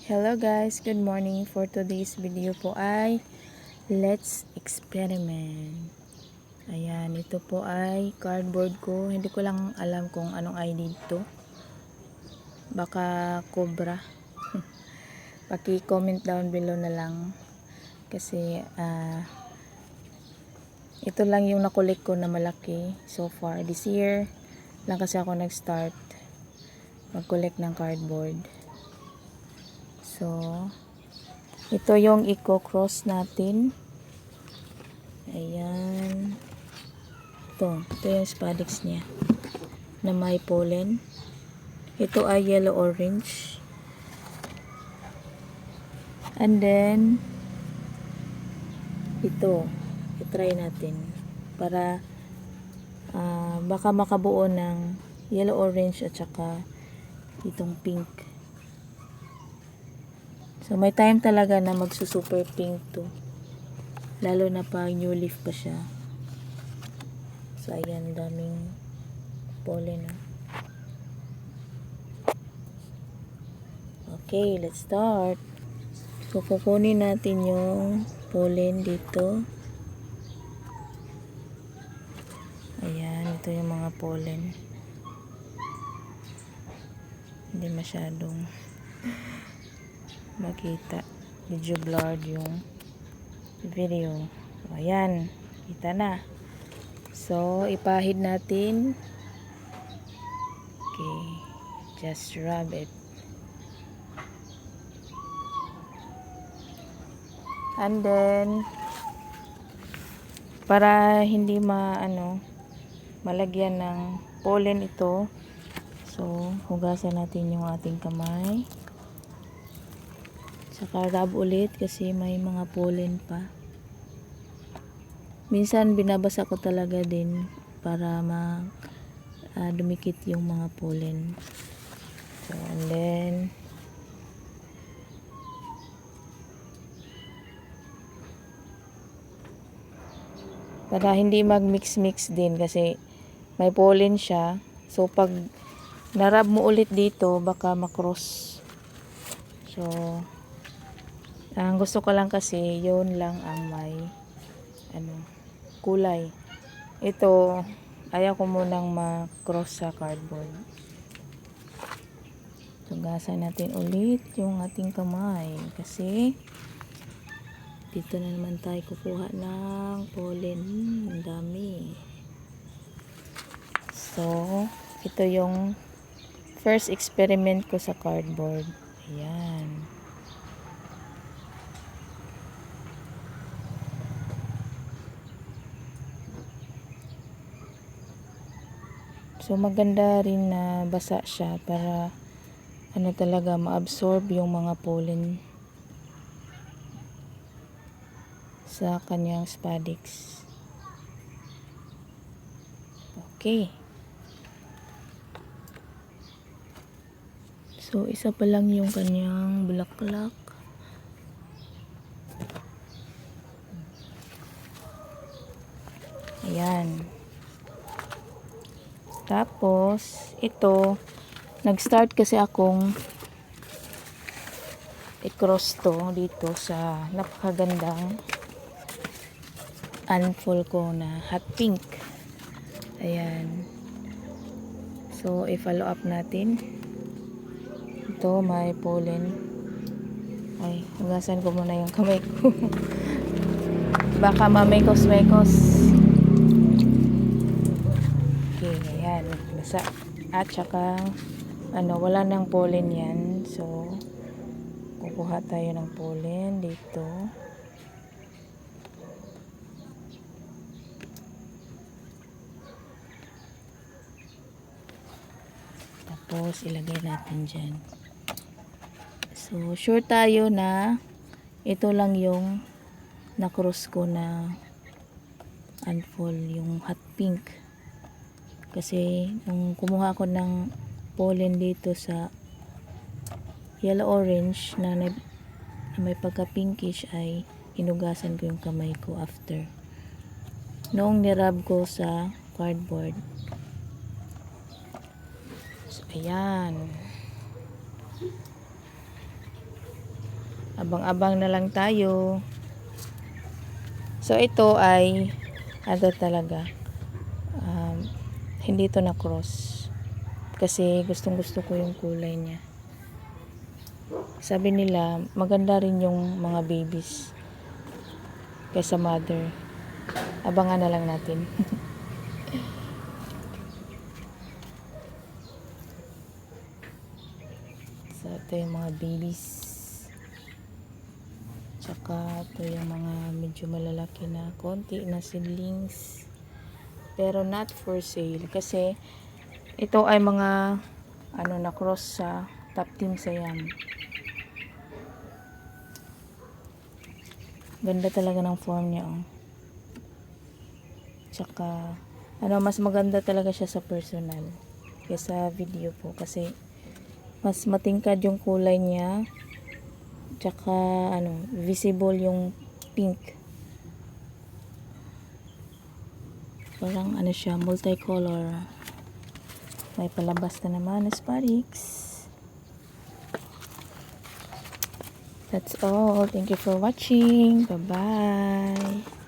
Hello guys, good morning. For today's video po ay let's experiment. Ayan, ito po ay cardboard ko. Hindi ko lang alam kung anong ID ito. Baka cobra. Paki-comment down below na lang. Kasi ito lang yung nakulik ko na malaki so far. This year lang kasi ako nag-start mag-collect ng cardboard. So, ito yung i-cross natin. Ayan. Ito yung spadix niya na may pollen. Ito ay yellow orange. And then, ito. I-try natin. Para baka makabuo ng yellow orange at saka itong pink. So, may time talaga na magsusuper pink to. Lalo na pag new leaf pa siya. So, ayan, daming pollen. Okay, let's start. So, kukunin natin yung pollen dito. Ayan, ito yung mga pollen. Hindi masyadong makita. Medyo blurred yung video. So, ayan, kita na. So, ipahid natin. Okay, just rub it. And then, para hindi malagyan ng pollen ito, so, hugasan natin yung ating kamay. Saka rub ulit kasi may mga pollen pa. Minsan binabasa ko talaga din para dumikit yung mga pollen. So, and then para hindi mag-mix-mix din kasi may pollen siya. So, pag narab mo ulit dito, baka makross. So, ang gusto ko lang kasi, yun lang ang may kulay. Ito, ayaw ko munang ma-cross sa cardboard. Tugasan natin ulit yung ating kamay kasi dito na naman tayo kukuha ng pollen. Ang dami. So, ito yung first experiment ko sa cardboard. Ayan. So, maganda rin na basa siya para talaga ma-absorb yung mga pollen sa kanyang spadix. Okay. So, isa pa lang yung kanyang bulaklak. Ayan. Tapos, ito, nag-start kasi akong i-cross to dito sa napakagandang unfold ko na hot pink. Ayan. So, i-follow up natin. Ito, may pollen. Ay, hugasan ko muna yung kamay ko. Baka mamekos-mekos. Okay, ayan. Basa. At saka, wala nang pollen yan. So, kukuha tayo ng pollen dito. Tapos, ilagay natin dyan. So, sure tayo na ito lang yung na-cross ko na unfold, yung hot pink. Kasi, nung kumuha ko ng pollen dito sa yellow orange na may pagka pinkish ay hinugasan ko yung kamay ko after. Noong nirab ko sa cardboard. So, ayan. Abang-abang na lang tayo. So, ito ay ano talaga, hindi to na cross. Kasi gustong gusto ko yung kulay niya. Sabi nila, maganda rin yung mga babies kaysa mother. Abangan na lang natin. So, ito yung mga babies. Tsaka, ito yung mga medyo malalaki na konti na seedlings. Pero not for sale. Kasi, ito ay mga na cross sa top team Siam. Ganda talaga ng form niya, oh. Tsaka, mas maganda talaga siya sa personal kaysa video po. Kasi, mas matingkad yung kulay niya. Tsaka, visible yung pink. Parang, siya, multicolor. May palabas na naman na sparix. That's all. Thank you for watching. Bye-bye.